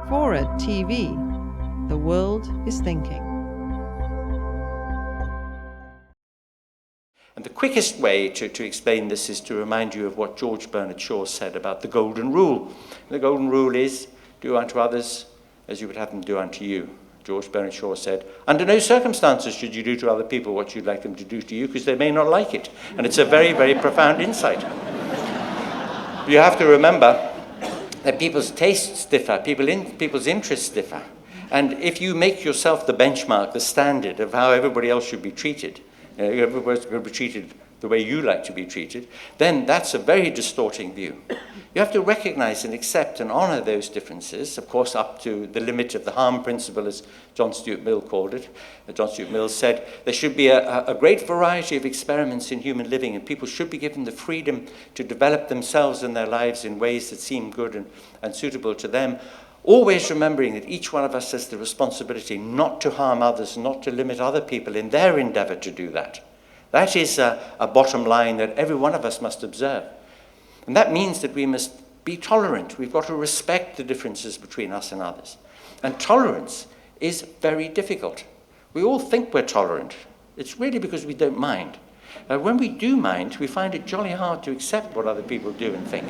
FORA.tv. The world is thinking. And the quickest way to explain this is to remind you of what George Bernard Shaw said about the Golden Rule. The Golden Rule is, do unto others as you would have them do unto you. George Bernard Shaw said, under no circumstances should you do to other people what you'd like them to do to you, because they may not like it. And it's a very, very profound insight. You have to remember that people's tastes differ, people's interests differ. And if you make yourself the benchmark, the standard of how everybody else should be treated, everybody's going to be treated the way you like to be treated, then that's a very distorting view. You have to recognize and accept and honor those differences, of course, up to the limit of the harm principle, as John Stuart Mill called it. John Stuart Mill said there should be a great variety of experiments in human living, and people should be given the freedom to develop themselves and their lives in ways that seem good and suitable to them, always remembering that each one of us has the responsibility not to harm others, not to limit other people in their endeavor to do that. That is a bottom line that every one of us must observe. And that means that we must be tolerant. We've got to respect the differences between us and others. And tolerance is very difficult. We all think we're tolerant. It's really because we don't mind. When we do mind, we find it jolly hard to accept what other people do and think.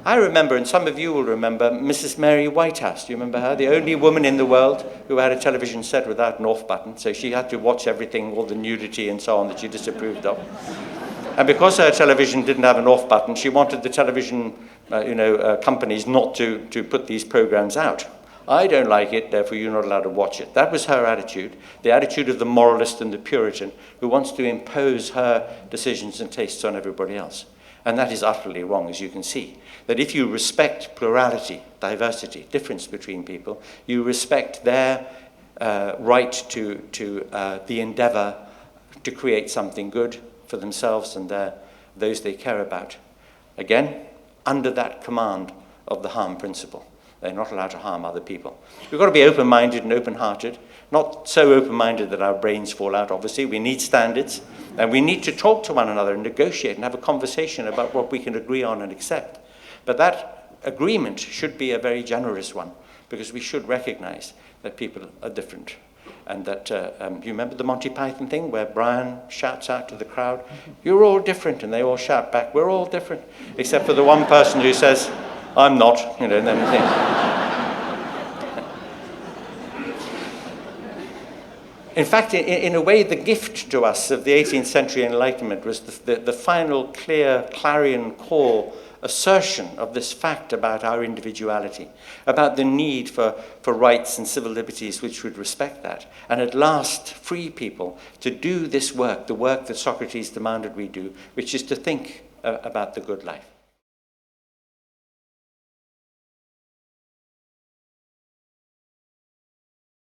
I remember, and some of you will remember, Mrs. Mary Whitehouse. Do you remember her? The only woman in the world who had a television set without an off button, so she had to watch everything, all the nudity and so on that she disapproved of. And because her television didn't have an off button, she wanted the television companies not to put these programs out. I don't like it, therefore you're not allowed to watch it. That was her attitude, the attitude of the moralist and the Puritan who wants to impose her decisions and tastes on everybody else. And that is utterly wrong, as you can see. That if you respect plurality, diversity, difference between people, you respect their right to the endeavor to create something good for themselves and those they care about. Again, under that command of the harm principle. They're not allowed to harm other people. We've got to be open-minded and open-hearted, not so open-minded that our brains fall out, obviously. We need standards, and we need to talk to one another and negotiate and have a conversation about what we can agree on and accept. But that agreement should be a very generous one, because we should recognize that people are different. And that, you remember the Monty Python thing where Brian shouts out to the crowd, you're all different, and they all shout back, we're all different, except for the one person who says, I'm not, and then in fact, in a way, the gift to us of the 18th century Enlightenment was the final clear clarion call assertion of this fact about our individuality, about the need for rights and civil liberties which would respect that, and at last free people to do this work, the work that Socrates demanded we do, which is to think about the good life.